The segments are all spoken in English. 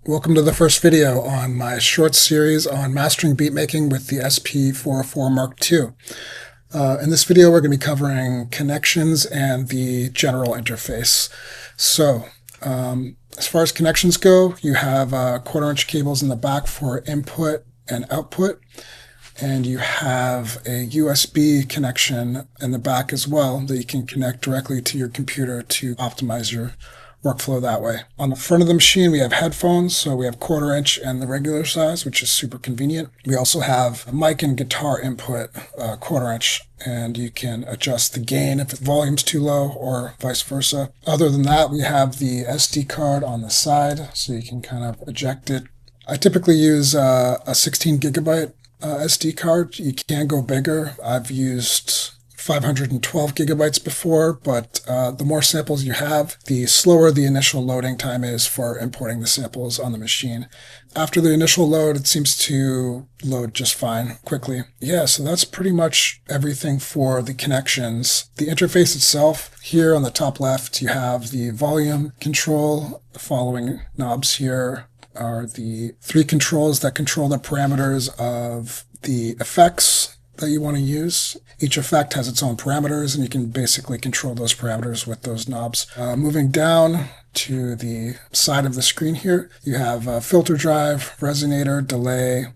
Welcome to the first video on my short series on mastering beatmaking with the SP-404 Mark II. In this video, we're going to be covering connections and the general interface. So, as far as connections go, you have 1/4-inch cables in the back for input and output, and you have a USB connection in the back as well that you can connect directly to your computer to optimize your workflow that way. On the front of the machine, we have headphones, so we have 1/4-inch and the regular size, which is super convenient. We also have a mic and guitar input, 1/4-inch, and you can adjust the gain if the volume's too low or vice versa. Other than that, we have the SD card on the side, so you can kind of eject it. I typically use a 16 gigabyte SD card. You can go bigger. I've used 512 gigabytes before, but the more samples you have, the slower the initial loading time is for importing the samples on the machine. After the initial load, it seems to load just fine quickly. Yeah, so that's pretty much everything for the connections. The interface itself, here on the top left, you have the volume control. The following knobs here are the 3 controls that control the parameters of the effects that you want to use. Each effect has its own parameters, and you can basically control those parameters with those knobs. Moving down to the side of the screen here, you have a filter drive, resonator, delay,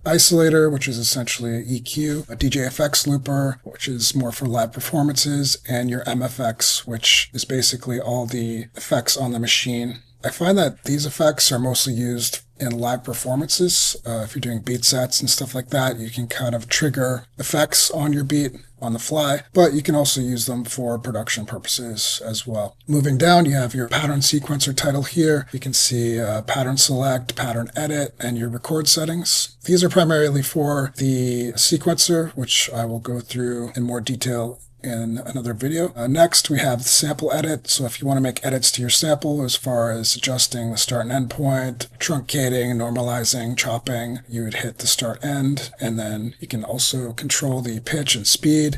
isolator, which is essentially an EQ, a DJ effects looper, which is more for live performances, and your MFX, which is basically all the effects on the machine. I find that these effects are mostly used in live performances. If you're doing beat sets and stuff like that, you can kind of trigger effects on your beat on the fly, but you can also use them for production purposes as well. Moving down, you have your pattern sequencer title here. You can see pattern select, pattern edit, and your record settings. These are primarily for the sequencer, which I will go through in more detail in another video. Next, we have the sample edit. So if you want to make edits to your sample as far as adjusting the start and end point, truncating, normalizing, chopping, you would hit the start end, and then you can also control the pitch and speed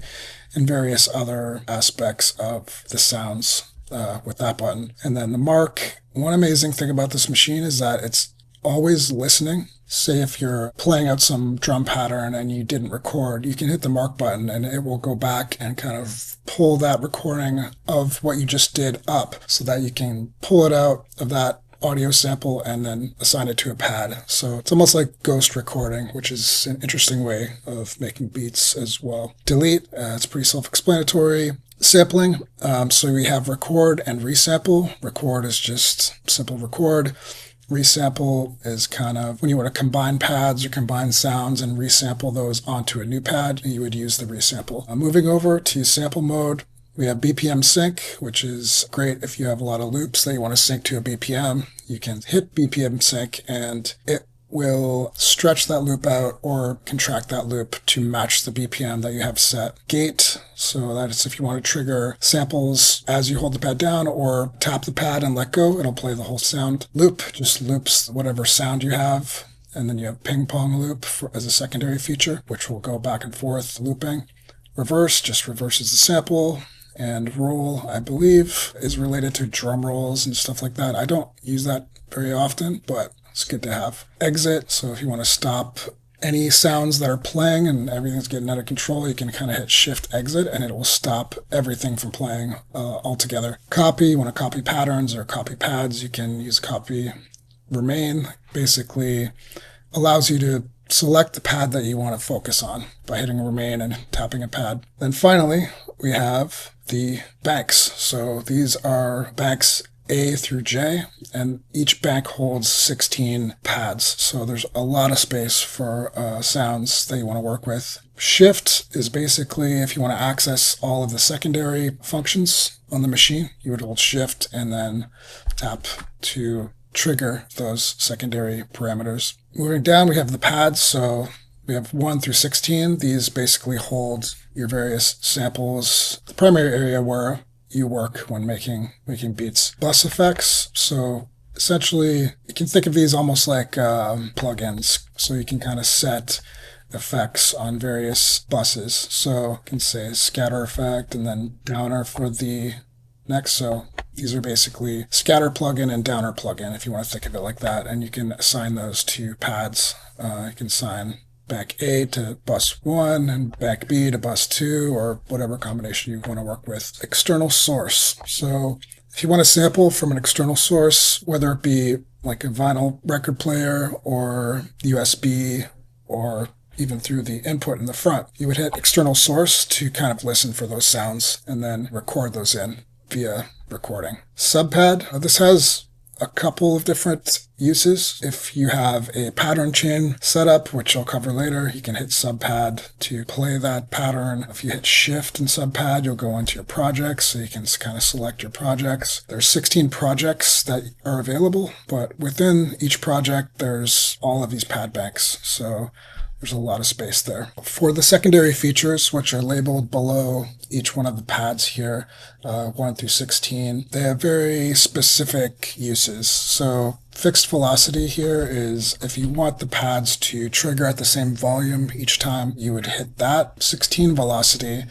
and various other aspects of the sounds with that button. And then the mark. One amazing thing about this machine is that it's always listening. Say if you're playing out some drum pattern and you didn't record, you can hit the mark button and it will go back and kind of pull that recording of what you just did up so that you can pull it out of that audio sample and then assign it to a pad. So it's almost like ghost recording, which is an interesting way of making beats as well. Delete, it's pretty self-explanatory. Sampling, so we have record and resample. Record is just simple record. Resample is kind of when you want to combine pads or combine sounds and resample those onto a new pad, you would use the resample. Moving over to sample mode, we have BPM sync, which is great if you have a lot of loops that you want to sync to a BPM. You can hit BPM sync and it will stretch that loop out or contract that loop to match the BPM that you have set. Gate, so that is if you want to trigger samples as you hold the pad down or tap the pad and let go, it'll play the whole sound. Loop just loops whatever sound you have. And then you have ping pong loop as a secondary feature, which will go back and forth looping. Reverse just reverses the sample. And roll, I believe, is related to drum rolls and stuff like that. I don't use that very often, but it's good to have. Exit, so if you want to stop any sounds that are playing and everything's getting out of control, you can kind of hit shift exit and it will stop everything from playing altogether. Copy, you want to copy patterns or copy pads, you can use copy remain. Basically allows you to select the pad that you want to focus on by hitting remain and tapping a pad. Then finally, we have the banks. So these are banks A through J, and each bank holds 16 pads. So there's a lot of space for sounds that you want to work with. Shift is basically if you want to access all of the secondary functions on the machine, you would hold shift and then tap to trigger those secondary parameters. Moving down, we have the pads. So we have 1 through 16. These basically hold your various samples, the primary area where you work when making beats. Bus effects, so essentially you can think of these almost like plugins. So you can kind of set effects on various buses. So you can say scatter effect and then downer for the next. So These are basically scatter plugin and downer plugin, if you want to think of it like that, and you can assign those to pads. You can assign bank A to bus 1 and bank B to bus 2, or whatever combination you want to work with. External source. So if you want to sample from an external source, whether it be like a vinyl record player or USB or even through the input in the front, you would hit external source to kind of listen for those sounds and then record those in via recording. Subpad, this has a couple of different uses. If you have a pattern chain setup, which I'll cover later, you can hit subpad to play that pattern. If you hit shift in subpad, you'll go into your projects, so you can kind of select your projects. There's 16 projects that are available, but within each project, there's all of these pad banks. So there's a lot of space there. For the secondary features, which are labeled below each one of the pads here, 1 through 16, they have very specific uses. So fixed velocity here is if you want the pads to trigger at the same volume each time, you would hit that. 16 velocity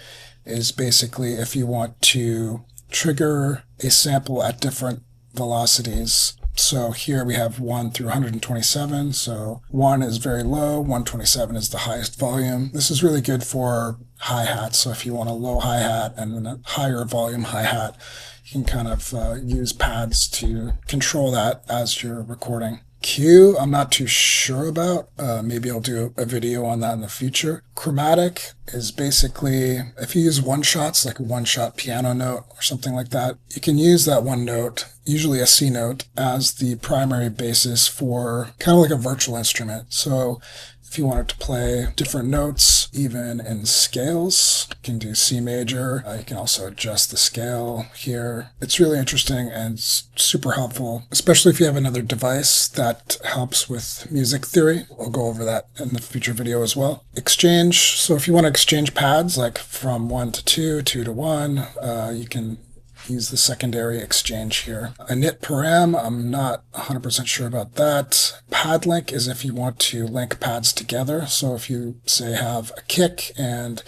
is basically if you want to trigger a sample at different velocities. So here we have 1 through 127. So 1 is very low, 127 is the highest volume. This is really good for hi-hats. So if you want a low hi-hat and then a higher volume hi-hat, you can kind of use pads to control that as you're recording. Q, I'm not too sure about. Maybe I'll do a video on that in the future. Chromatic is basically, if you use one-shots, like a one-shot piano note or something like that, you can use that one note, usually a C note, as the primary basis for kind of like a virtual instrument. So if you wanted to play different notes, even in scales, you can do C major. You can also adjust the scale here. It's really interesting and super helpful, especially if you have another device that helps with music theory. We'll go over that in the future video as well. Exchange. So if you want to exchange pads, like from 1 to 2, 2 to 1, you can use the secondary exchange here. Init param, I'm not 100% sure about that. Pad link is if you want to link pads together. So if you, say, have a kick and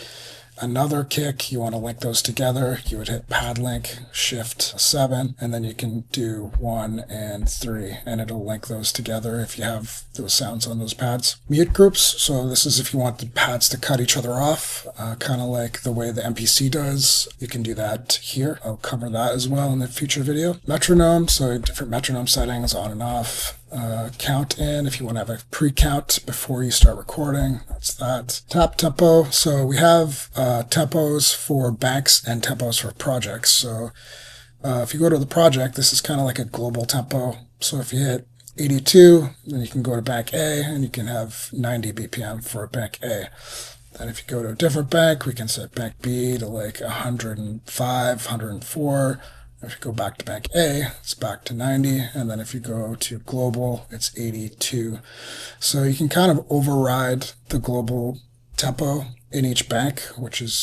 another kick, you want to link those together, you would hit pad link, shift 7, and then you can do 1 and 3, and it'll link those together if you have those sounds on those pads. Mute groups, so this is if you want the pads to cut each other off, kind of like the way the MPC does. You can do that here. I'll cover that as well in the future video. Metronome, so different metronome settings, on and off. Count in if you want to have a pre-count before you start recording. That's that. Tap tempo. So we have tempos for banks and tempos for projects. So if you go to the project, this is kind of like a global tempo. So if you hit 82, then you can go to bank A and you can have 90 BPM for bank A. Then if you go to a different bank, we can set bank B to like 105, 104. If you go back to bank A, it's back to 90, and then if you go to global, it's 82. So you can kind of override the global tempo in each bank, which is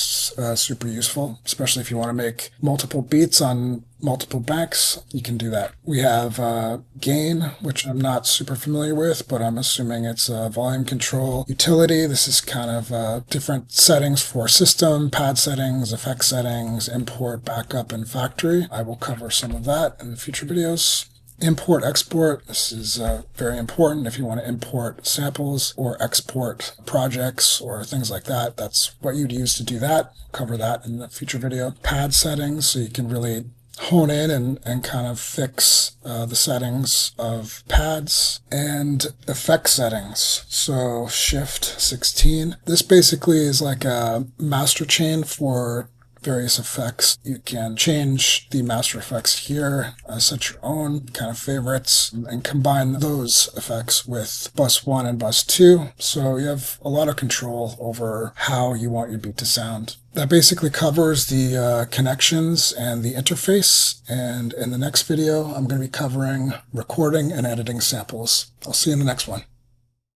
super useful, especially if you want to make multiple beats on multiple banks. You can do that. We have gain, which I'm not super familiar with, but I'm assuming it's volume control. Utility, this is kind of different settings for system, pad settings, effect settings, import, backup, and factory. I will cover some of that in the future videos. Import, export, this is very important if you want to import samples or export projects or things like that. That's what you'd use to do that. Cover that in the future video. Pad settings, so you can really hone in and kind of fix the settings of pads. And effect settings, so shift 16. This basically is like a master chain for various effects. You can change the master effects here, set your own kind of favorites, and combine those effects with bus 1 and bus 2. So you have a lot of control over how you want your beat to sound. That basically covers the connections and the interface. And in the next video, I'm going to be covering recording and editing samples. I'll see you in the next one.